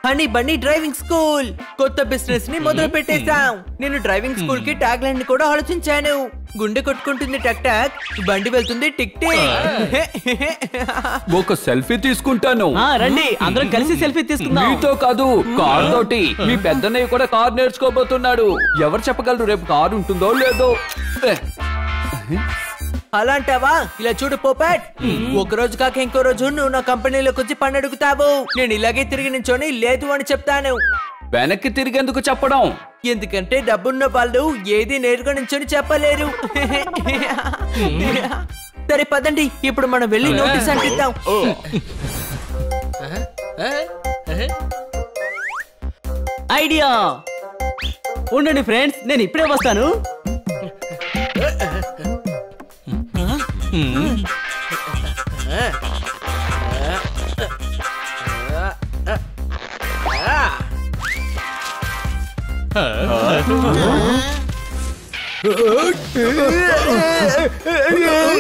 Honey Bunny driving school కొత్త business ని మొదలు పెట్టేశాం. నేను డ్రైవింగ్ స్కూల్ కి ట్యాగ్ లైన్ ని కూడా ఆలోచించాను. గుండె కొట్టుకుంటుంది టక్ టక్, బండి వెళ్తుంది టిక్ టిక్. ఒక సెల్ఫీ తీసుకుంటాను. రండి అందరం కలిసి సెల్ఫీ తీసుకుందాం. మీతో కాదు, కార్ తోటి. మీ పెద్దన్నయ్య కూడా కార్ నేర్చుకోబోతున్నాడు. ఎవరు చెప్పగలరు రేపు కారు ఉంటుందో లేదో. అలాంటావా? ఇలా చూడు పోపట్, ఒక రోజు కాక ఇంకో రోజు నువ్వు నా కంపెనీలోకి వచ్చి పని అడుగుతావు. నేను ఇలాగే తిరిగి నించొని లేదు అని చెప్తాను. వెనక్కి తిరిగేందుకు చెప్పడం? ఎందుకంటే డబ్బున్న వాళ్ళు ఏది నేరుగా నించొని చెప్పలేరు. సరే పదండి, ఇప్పుడు మనం వెళ్ళి నోటీస్ అంటిద్దాం. ఐడియా ఉండండి ఫ్రెండ్స్, నేను ఇప్పుడే వస్తాను.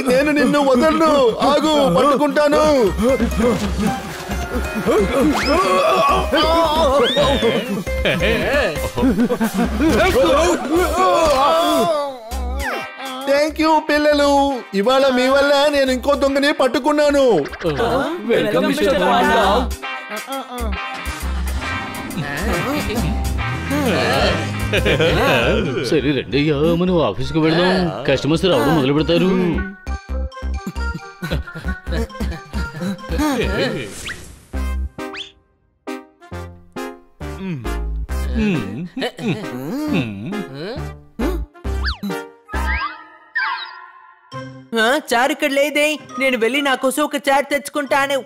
నేను నిన్ను వదలను. ఆగు, పట్టుకుంటాను. థ్యాంక్ యూ పిల్లలు, ఇవాళ మీ వల్ల నేను ఇంకో దొంగని పట్టుకున్నాను. సరే రండి అయ్యా, మనం ఆఫీస్కి వెళ్దాం. కస్టమర్స్ రావడం మొదలు పెడతారు. చారు ఇక్కడ లేదే. నేను వెళ్ళి నా కోసం ఒక చారు తెచ్చుకుంటాను.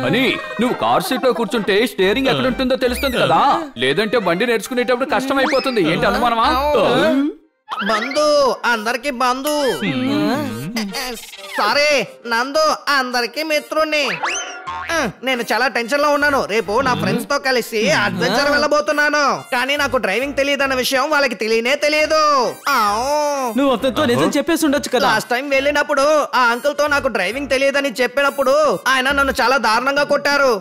అని నువ్వు కార్ సీట్ లో కూర్చుంటే స్టీరింగ్ ఎక్కడ ఉంటుందో తెలుస్తుంది కదా. లేదంటే బండి నేర్చుకునేటప్పుడు కష్టం అయిపోతుంది. ఏంటి అనుమానమా? బంధు అందరికి బంధు. సరే నందు అందరికి మిత్రుణ్ణి. నేను చాలా టెన్షన్ లో ఉన్నాను. రేపు నా ఫ్రెండ్స్ తో కలిసి అడ్వెంచర్ వెళ్ళబోతున్నాను. కానీ నాకు డ్రైవింగ్ తెలియదన్న విషయం వాళ్ళకి తెలియనే తెలియదు. నువ్వు అతనితో నిజం చెప్పేసి ఉండొచ్చు కదా. లాస్ట్ టైం వెళ్ళినప్పుడు ఆ అంకుల్ తో నాకు డ్రైవింగ్ తెలియదని చెప్పినప్పుడు ఆయన నన్ను చాలా దారుణంగా కొట్టారు.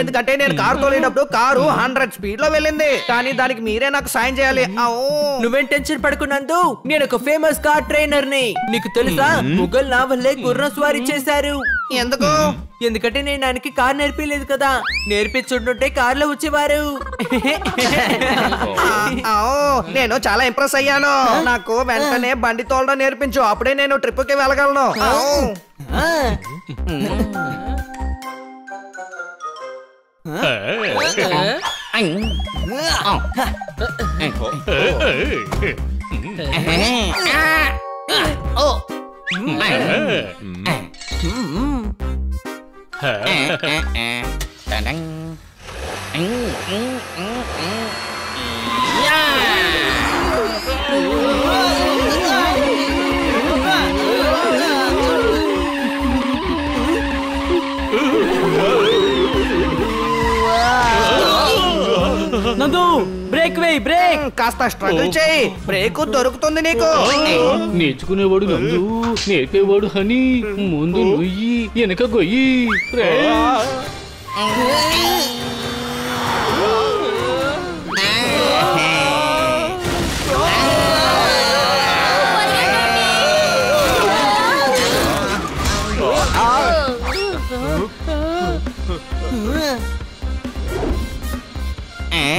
ఎందుకంటే నేను కారు తోలేటప్పుడు కారు 100 స్పీడ్ లో వెళ్ళింది. కానీ దానికి మీరే నాకు సాయం చేయాలి. నువ్వేం టెన్షన్ పడుకున్నందు, నేను ఒక ఫేమస్ కార్ ట్రైనర్ ని. నీకు తెలుసా, ముఘల్ నా వల్లే గుర్రం స్వారీ చేశారు. ఎందుకు? ఎందుకంటే నేను ఆయనకి కార్ నేర్పించలేదు కదా. నేర్పించుంటుంటే కార్లో వచ్చేవారు. నేను చాలా ఇంప్రెస్ అయ్యాను. నాకు వెంటనే బండి తోలడం నేర్పించు, అప్పుడే నేను ట్రిప్ కి వెళ్ళగలను. నందు బ్రేక్ వేయ్, బ్రేక్. కాస్త స్ట్రగుల్ చేయి, బ్రేక్ దొరుకుతుంది నీకు. నేర్చుకునేవాడు నందు, నేర్పేవాడు హనీ. ముందు నుయ్యి, వెనక గొయ్యి.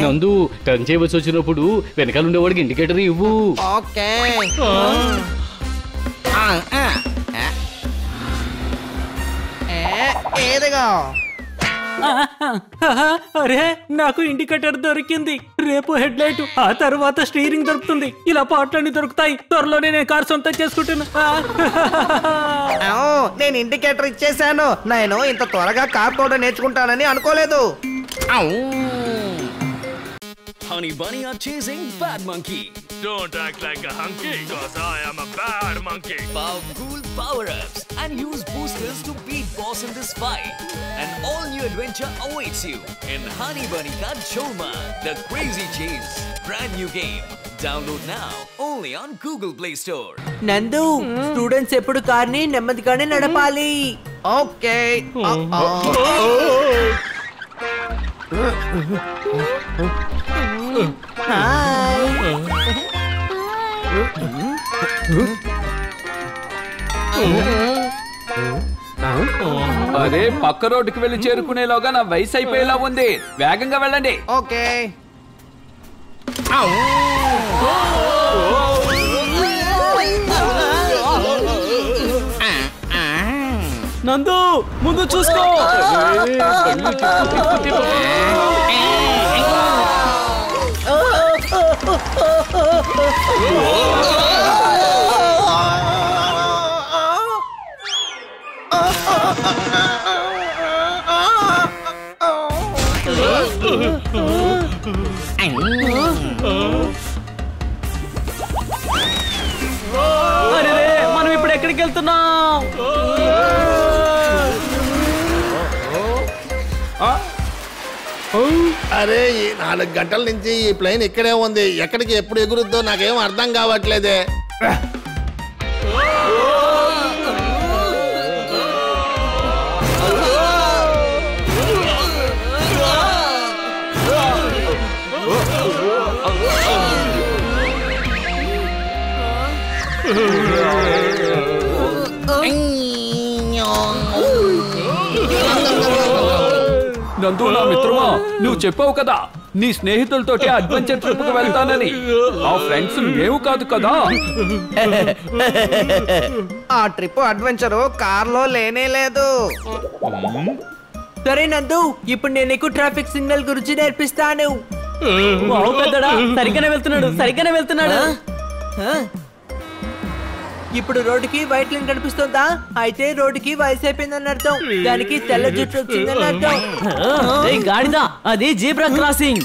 నందు టర్న్ చేయవలసి వచ్చినప్పుడు వెనకాల ఉండేవాడికి ఇండికేటర్ ఇవ్వు. ఓకే. ఏదిగా అరే నాకు ఇండికేటర్ దొరికింది. రేపు హెడ్ లైట్, ఆ తర్వాత స్టీరింగ్ దొరుకుతుంది. ఇలా పాటలన్నీ దొరుకుతాయి. త్వరలోనే నేను కార్ సొంతం చేసుకుంటున్నా. నేను ఇండికేటర్ ఇచ్చేసాను. నేను ఇంత త్వరగా కార్ తోడ నేర్చుకుంటానని అనుకోలేదు. Honey Bunny are chasing Bad Monkey. Don't act like a hunky, cause I am a bad monkey. Powerful power-ups and use boosters to beat boss in this fight. An all-new adventure awaits you in Honey Bunny Ka Choma, The Crazy Chase. Brand new game. Download now only on Google Play Store. నందు, students ఎప్పుడు కార్ని నెమ్మదిగానే నడపాలి. Okay. అరే పక్క రోడ్డుకి వెళ్ళి చేరుకునేలోగా నా వయసు అయిపోయేలా ఉంది. వేగంగా వెళ్ళండి. ఓకే. నందు ముందు చూసుకో. అరే మనం ఇప్పుడు ఎక్కడికి వెళ్తున్నాం? అరే ఈ 4 గంటల నుంచి ఈ ప్లేన్ ఇక్కడే ఉంది. ఎక్కడికి ఎప్పుడు ఎగురుద్దో నాకేం అర్థం కావట్లేదే. నందు నా మిత్రమా, నువ్వు చెప్పావు కదా నీ స్నేహితులతోటి అడ్వెంచర్ ట్రిప్ కు వెళ్తానని. ఆ ఫ్రెండ్స్ మేము కాదు కదా. ఆ ట్రిప్ అడ్వెంచర్ కార్లో లేనే లేదు. సరే నందు, ఇప్పుడు నేను నీకు ట్రాఫిక్ సిగ్నల్ గురించి నేర్పిస్తాను. సరిగ్గానే వెళ్తున్నాడు. ఇప్పుడు రోడ్డుకి వైట్ లైన్ కనిపిస్తుందా? అయితే రోడ్డుకి వయసు అయిపోయిందని అర్థం. దానికి తెల్ల జుట్టు వచ్చిందని అర్థం. గాడిదా, అది జీబ్రా క్రాసింగ్.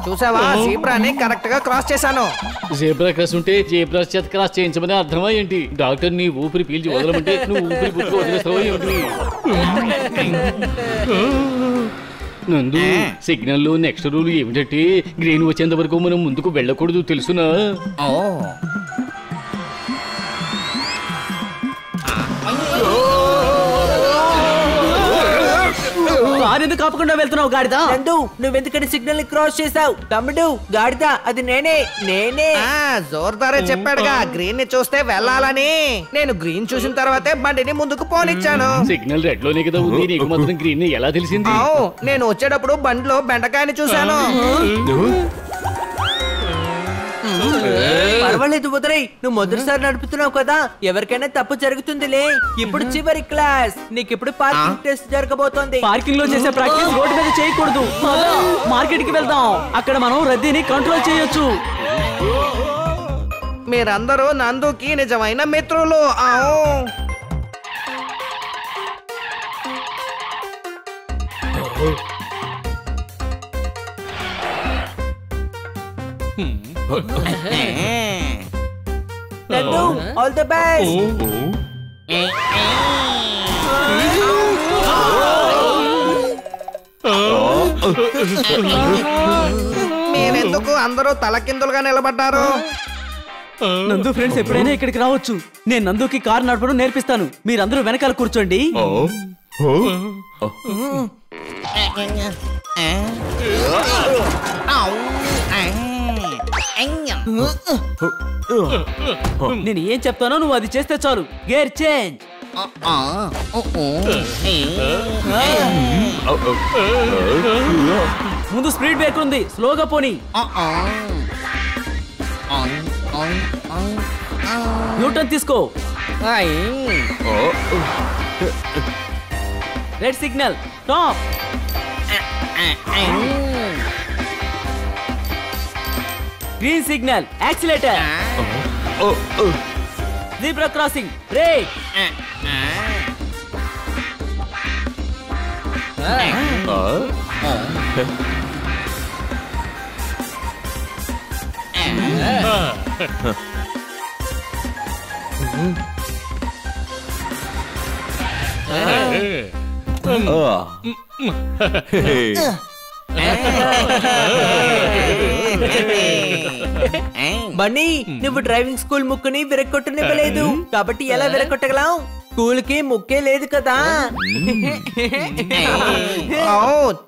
చూసావా, జీబ్రాని కరెక్ట్ గా క్రాస్ చేశాను. జీబ్రా క్రాస్ ఉంటే జీబ్రా చేత క్రాస్ చేయించమని అర్థమా ఏంటి? డాక్టర్ నీ ఊపిరి పీల్చి వదలమంటే నువ్వు ఊపిరి పుట్టుకు వదిలేస్తావా ఏంటి? నందు, సిగ్నల్ లో నెక్స్ట్ రూల్ ఏమిటంటే గ్రీన్ వచ్చేంత వరకు మనం ముందుకు వెళ్ళకూడదు, తెలుసునా? కారెందుకు కాపకుండా వెళ్తున్నావు గాడిదా? నందు, నువ్వెందుకని సిగ్నల్ ని క్రాస్ చేసావు? తమ్ముడు గాడిదా, అది నేనే. జోర్దారే చెప్పాడుగా గ్రీన్ ని చూస్తే వెళ్ళాలని. నేను గ్రీన్ చూసిన తర్వాతే బండిని ముందుకు పోనిచ్చాను. సిగ్నల్ రెడ్ లోనే కదా ఉంది, నీకు మాత్రం గ్రీన్ ని ఎలా తెలిసింది? నేను వచ్చేటప్పుడు బండిలో బెండకాయని చూశాను. పర్వాలేదు వదిలే, నువ్వు మొదటిసారి నడుపుతున్నావు కదా, ఎవరికైనా తప్పు జరుగుతుందిలే. ఇప్పుడు చివరి క్లాస్, నీకు ఇప్పుడు పార్కింగ్ టెస్ట్ జరగబోతోంది. పార్కింగ్ లో చేసే ప్రాక్టీస్ రోడ్డు మీద చేయకూడదు. మార్కెట్ కి వెళ్దాం, అక్కడ మనం రద్దీని కంట్రోల్ చేయొచ్చు. మీరందరూ నందుకి నిజమైన మిత్రులు. నందు, ఆల్ ది బెస్ట్. మీరెందుకు అందరూ తలకిందులుగా నిలబడ్డారు? నందు ఫ్రెండ్స్ ఎప్పుడైనా ఇక్కడికి రావచ్చు. నేను నందుకి కార్ నడపడం నేర్పిస్తాను. మీరందరూ వెనకాల కూర్చోండి. నేను ఏం చెప్తానో నువ్వు అది చేస్తే చాలు. Gear change. ముందు స్పీడ్ బ్రేక్ ఉంది, స్లోగా పోనీ. న్యూటన్ తీసుకో. Red signal stop. Green signal accelerator. Zebra crossing break. Bunny, నువ్వు డ్రైవింగ్ స్కూల్ ముక్కుని విరగొట్టనివ్వలేదు కాబట్టి ఎలా విరగొట్టగలం? స్కూల్ కి ముక్కే లేదు కదా.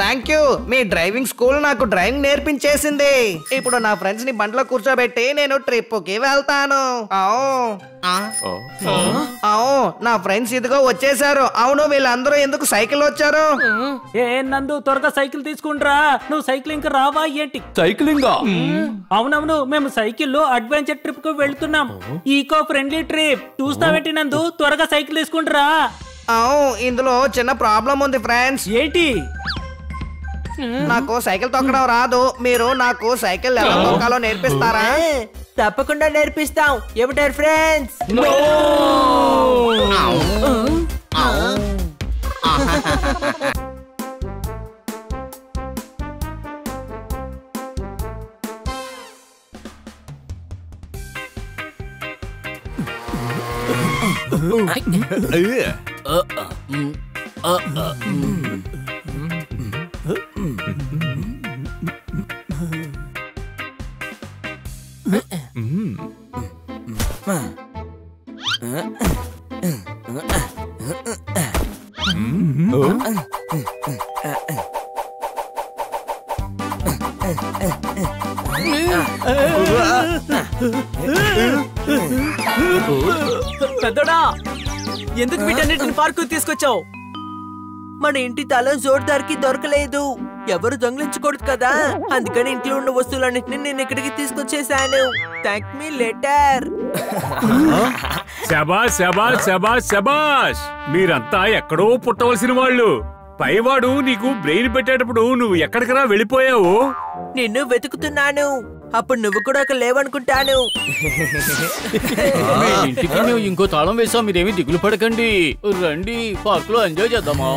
Thank you. Me driving school నాకు డ్రైవింగ్ నేర్పించేసింది. ఇప్పుడు నా ఫ్రెండ్స్ ని బండ్లో కూర్చోబెట్టి నేను ట్రిప్ కి వెళ్తాను. నా ఫ్రెండ్స్ ఇదిగో వచ్చేసారు. అవును, వీళ్ళందరూ ఎందుకు సైకిల్ వచ్చారు? ఏ నందు, త్వరగా సైకిల్ తీసుకుంట్రా. నువ్వు సైకిల్ ఇంకా రావా ఏంటి? సైక్లింగ్? అవునవును, మేము సైకిల్లో అడ్వెంచర్ ట్రిప్ కు వెళ్తున్నాం. Eco friendly trip. చూస్తావేంటి నందు, త్వరగా సైకిల్ తీసుకుంట్రా. ఇందులో చిన్న ప్రాబ్లం ఉంది ఫ్రెండ్స్. ఏంటి? నాకు సైకిల్ తొక్కడం రాదు. మీరు నాకు సైకిల్ ఎలా తొక్కాలో నేర్పిస్తారా? తప్పకుండా నేర్పిస్తాం. ఏమిటారు ఫ్రెండ్స్? పెద్దోడా, ఎందుకు వీటన్నిటిని పార్కు తీసుకొచ్చావు? మన ఇంటి తాళం జోర్దార్కి దొరకలేదు. ఎవరు దొంగిలించకూడదు కదా, అందుకని ఇంట్లో ఉన్న వస్తువులన్నింటినీ నేను ఇక్కడికి తీసుకొచ్చేసాను. థ్యాంక్ మీ లెటర్. శబాష్ శబాష్ శబాష్ శబాష్. మీరంతా ఎక్కడో పుట్టవలసిన వాళ్ళు. పైవాడు నీకు బ్రెయిన్ పెట్టేటప్పుడు నువ్వు ఎక్కడికరా వెళ్ళిపోయావు? నిన్ను వెతుకుతున్నాను. అప్పుడు నువ్వు కూడా ఒక లేవనుకుంటాను. మీ ఇంటికి మేము ఇంకో తాళం వేసాం. మీరేమి దిగులు పడకండి. రండి, పార్క్ లో ఎంజాయ్ చేద్దామా?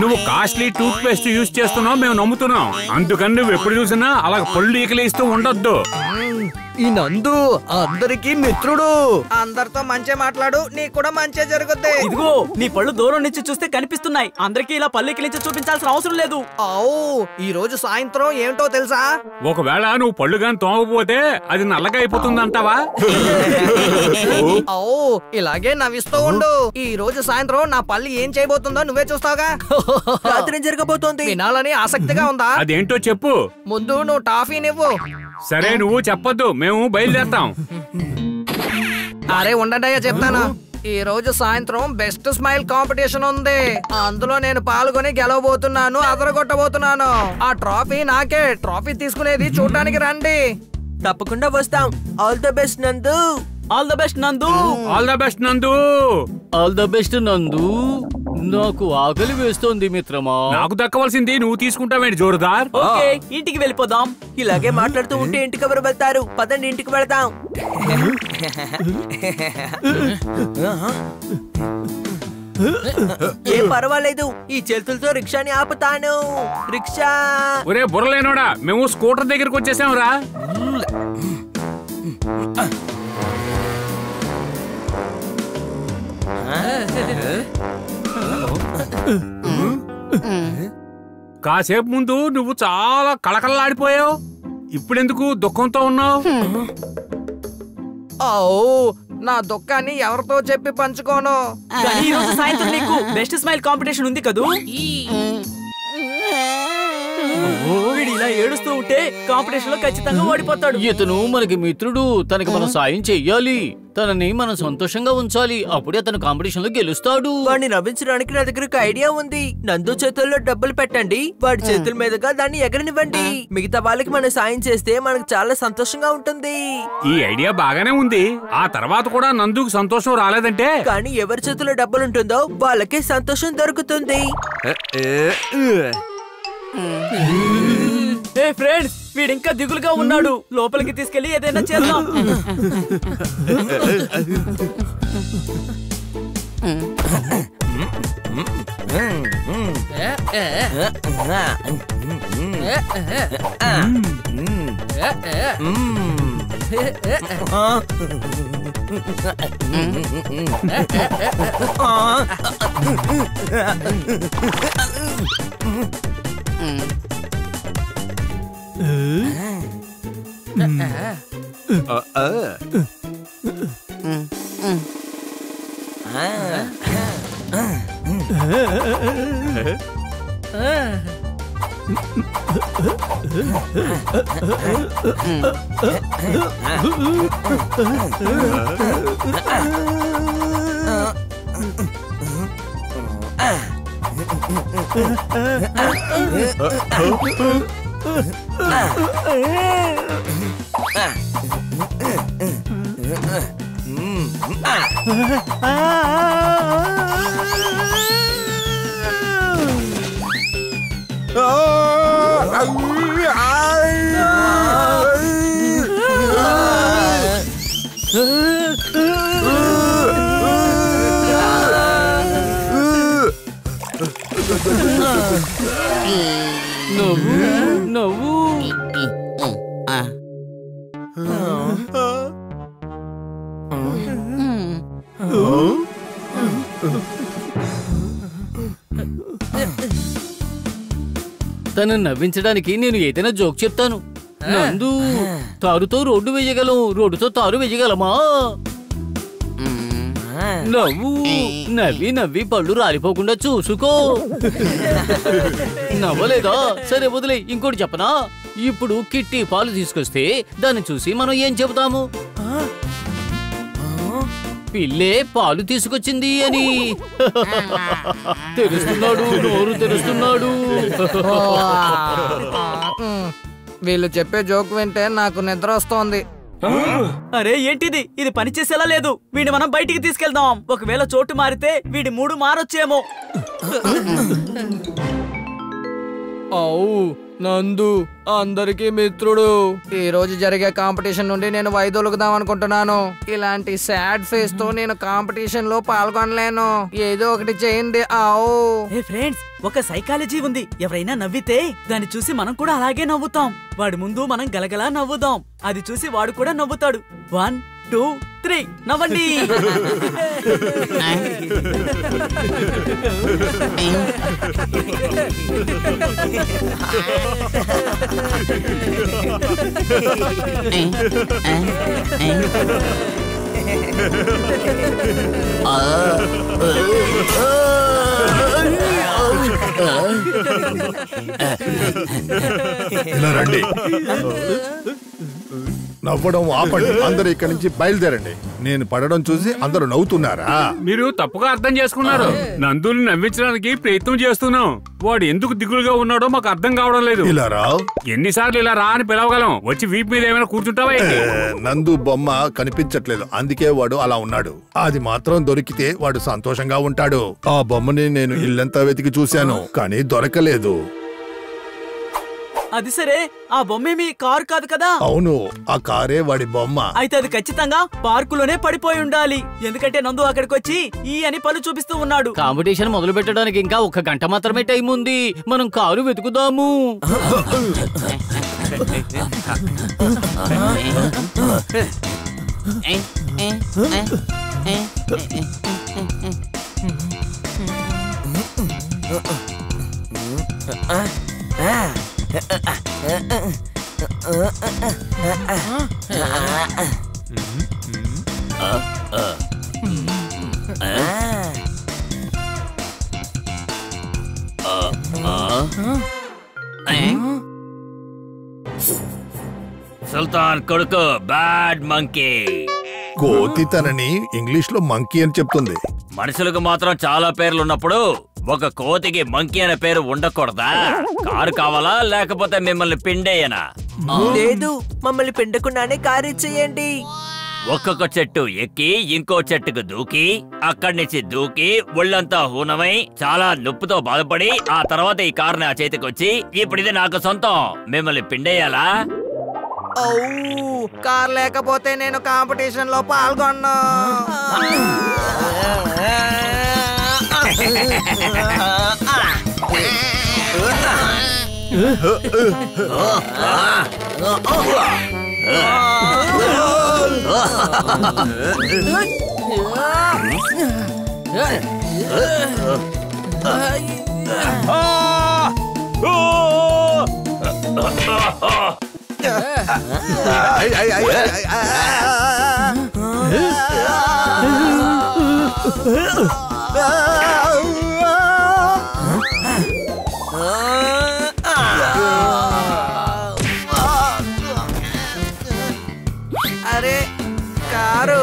నువ్వు కాస్ట్లీ టూత్ పేస్ట్ యూజ్ చేస్తున్నావు, మేము నమ్ముతున్నాం. అందుకని నువ్వు ఎప్పుడు చూసినా అలా పళ్ళు ఈకలేస్తూ ఉండొద్దు. ఈ నందు అందరికీ మిత్రుడు. అందరితో మంచి మాట్లాడు, నీకు కూడా మంచి జరుగుద్ది. ఇదిగో, నీ పళ్ళు దూరం నుంచి చూస్తే కనిపిస్తున్నాయి. అందరికీ ఇలా పల్లెకి నుంచి చూపించాల్సిన అవసరం లేదు. ఈ రోజు సాయంత్రం ఏమిటో తెలుసా? ఒకవేళ నువ్వు పళ్ళు గాని తోమకపోతే అది నల్లగా అయిపోతుంది అంటావా? ఇలాగే నవ్విస్తూ ఉండు. ఈ రోజు సాయంత్రం నా పళ్ళు ఏం చేయబోతుందో నువ్వే చూస్తావుగా. రాత్రి జరగబోతోంది. వినాలని ఆసక్తిగా ఉందా? అదేంటో చెప్పు. ముందు నువ్వు టాఫీ నివ్వు. సరే, నువ్వు చెప్పొద్దు, మేము బయలుదేరతాం. అరే ఉండడయ్యా, చెప్తాను. ఈ రోజు సాయంత్రం బెస్ట్ స్మైల్ కాంపిటీషన్ ఉంది. అందులో నేను పాల్గొని గెలవబోతున్నాను, అదరగొట్టబోతున్నాను. ఆ ట్రోఫీ నాకే. ట్రోఫీ తీసుకునేది చూడటానికి రండి. తప్పకుండా వస్తాం. ఆల్ ద బెస్ట్ నందు. ఆల్ ద బెస్ట్ నందు. ఆల్ ద బెస్ట్ నందు. ఆల్ ద బెస్ట్ నందు. నాకు ఆకలి వేస్తోంది మిత్రమా. నాకు దక్కవలసింది నువ్వు తీసుకుంటావేంటి జోరుదార్? ఓకే, ఇంటికి వెళ్ళిపోదాం. ఇలాగే మాట్లాడుతూ ఉంటే ఇంటికి ఎవరు వెళ్తారు? పదండి, ఇంటికి వెళ్దాం. ఏం పర్వాలేదు, ఈ చేతులతో రిక్షాని ఆపుతాను. రిక్షా. ఒరే బుర్రలేనోడా, మేము స్కూటర్ దగ్గరికి వచ్చేసాంరా. కాసేపు ముందు నువ్వు చాలా కళకళలాడిపోయావు, ఇప్పుడెందుకు దుఃఖంతో ఉన్నావు? నా దుఃఖాన్ని ఎవరితో చెప్పి పంచుకోను. ఈ రోజు సాయంత్రం నీకు బెస్ట్ స్మైల్ కాంపిటీషన్ ఉంది కదూ. వీడు ఇలా ఏడుస్తూ ఉంటే కాంపిటీషన్ లో ఖచ్చితంగా ఓడిపోతాడు. ఇతను మనకి మిత్రుడు, తనకి మనం సాయం చెయ్యాలి, తనని మనం సంతోషంగా ఉంచాలి, అప్పుడే అతను కాంపిటీషన్ లో గెలుస్తాడు. వాడిని నవ్వించడానికి నా దగ్గర ఒక ఐడియా ఉంది. నందు చేతుల్లో డబ్బులు పెట్టండి, వాడి చేతుల మీదుగా దాన్ని ఎగరనివ్వండి. మిగతా వాళ్ళకి మనం సాయం చేస్తే మనకు చాలా సంతోషంగా ఉంటుంది. ఈ ఐడియా బాగానే ఉంది. ఆ తర్వాత కూడా నందుకు సంతోషం రాలేదంటే, కానీ ఎవరి చేతిలో డబ్బులు ఉంటుందో వాళ్ళకే సంతోషం దొరుకుతుంది. ఏ ఫ్రెండ్స్, వీడింకా దిగులుగా ఉన్నాడు, లోపలికి తీసుకెళ్లి ఏదైనా చేద్దాం. నవ్వు తను నవ్వించడానికి నేను ఏదైనా జోక్ చెప్తాను. నందు, తారుతో రోడ్డు వేయగలం, రోడ్డుతో తారు వేయగలమా? నవ్వు. నవ్వి నవ్వి పళ్ళు రాలిపోకుండా చూసుకో. నవ్వలేదా? సరే వదిలే. ఇంకోటి చెప్పనా? ఇప్పుడు కిట్టి పాలు తీసుకొస్తే దాన్ని చూసి మనం ఏం చెబుతాము? పిల్లే పాలు తీసుకొచ్చింది అని. తెలుస్తున్నాడు, నోరు తెలుస్తున్నాడు. వీళ్ళు చెప్పే జోక్ వింటే నాకు నిద్ర వస్తోంది. అరే ఏంటిది, ఇది పని చేసేలా లేదు. వీడిని మనం బయటికి తీసుకెళ్దాం. ఒకవేళ చోటు మారితే వీడి మూడు మారొచ్చేమో. నందు అందరికీ మిత్రుడు. ఈ రోజు జరిగే కాంపిటీషన్ నుండి నేను వైదొలుగుదాం అనుకుంటున్నాను. ఇలాంటి సాడ్ ఫేస్ తో నేను కాంపిటీషన్ లో పాల్గొనలేను. ఏదో ఒకటి చేయండి. ఏ ఫ్రెండ్స్, ఒక సైకాలజీ ఉంది. ఎవరైనా నవ్వితే దాన్ని చూసి మనం కూడా అలాగే నవ్వుతాం. వాడి ముందు మనం గలగలా నవ్వుదాం. అది చూసి వాడు కూడా నవ్వుతాడు. 1, 2, 3 నవ్వండి. ఇలా రండి. నవ్వడం ఆపండి. అందరూ ఇక్కడి నుంచి బయలుదేరండి. నేను పడడం చూసి అందరూ నవ్వుతున్నారా? మీరు తప్పుగా అర్థం చేసుకున్నారు. నందుని నవ్వించడానికి ప్రయత్నం చేస్తున్నాం. వాడు ఎందుకు దిగులుగా ఉన్నాడో మాకు అర్థం కావడం లేదు. ఇలా రా. ఎన్నిసార్లు ఇలా రా అని పిలవగలం? వచ్చి వీపు మీద ఏమైనా కూర్చుంటావా? నందు బొమ్మ కనిపించట్లేదు, అందుకే వాడు అలా ఉన్నాడు. అది మాత్రం దొరికితే వాడు సంతోషంగా ఉంటాడు. ఆ బొమ్మని నేను ఇల్లంతా వెతికి చూశాను, కానీ దొరకలేదు. అది సరే, ఆ బొమ్మే మీ కారు కాదు కదా? అవును, ఆ కారే వాడి బొమ్మ. అయితే అది ఖచ్చితంగా పార్కులోనే పడిపోయి ఉండాలి. ఎందుకంటే నందు అక్కడికి వచ్చి ఈ అని పళ్ళు చూపిస్తూ ఉన్నాడు. కాంపిటీషన్ మొదలు పెట్టడానికి ఇంకా 1 గంట మాత్రమే టైం ఉంది. మనం కారు వెతుకుదాము. సుల్తాన్ కొడుకు బ్యాడ్ మంకీ. కోతి తనని ఇంగ్లీష్ లో మంకీ అని చెప్తుంది. మనుషులకు మాత్రం చాలా పేర్లు ఉన్నప్పుడు ఒక కోతికి మంకీ అనే పేరు ఉండకూడదా? కారు కావాలా లేకపోతే మిమ్మల్ని పిండేయనా? లేదు, మమ్మల్ని పిండకుండానే కారు ఇచ్చేయండి. ఒక్కొక్క చెట్టు ఎక్కి ఇంకో చెట్టుకు దూకి అక్కడి నుంచి దూకి ఒళ్ళంతా హూనమై చాలా నొప్పితో బాధపడి ఆ తర్వాత ఈ కారు నా చేతికొచ్చి ఇప్పుడు ఇది నాకు సొంతం. మిమ్మల్ని పిండేయాలా? కార్ లేకపోతే నేను కాంపిటీషన్ లో పాల్గొన్నా. అరే కారు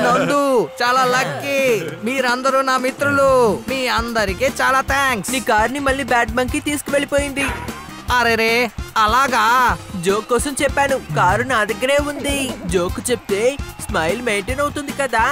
నందు చాలా లక్కీ. మీరందరూ నా మిత్రులు. మీ అందరికీ చాలా థ్యాంక్స్. నీ కార్ని మళ్ళీ బ్యాడ్ మంకీ తీసుకువెళ్ళిపోయింది. అరేరే అలాగా? జోక్ కోసం చెప్పాను. కారు నా దగ్గరే ఉంది. జోక్ చెప్తే స్మైల్ మెయింటైన్ అవుతుంది కదా.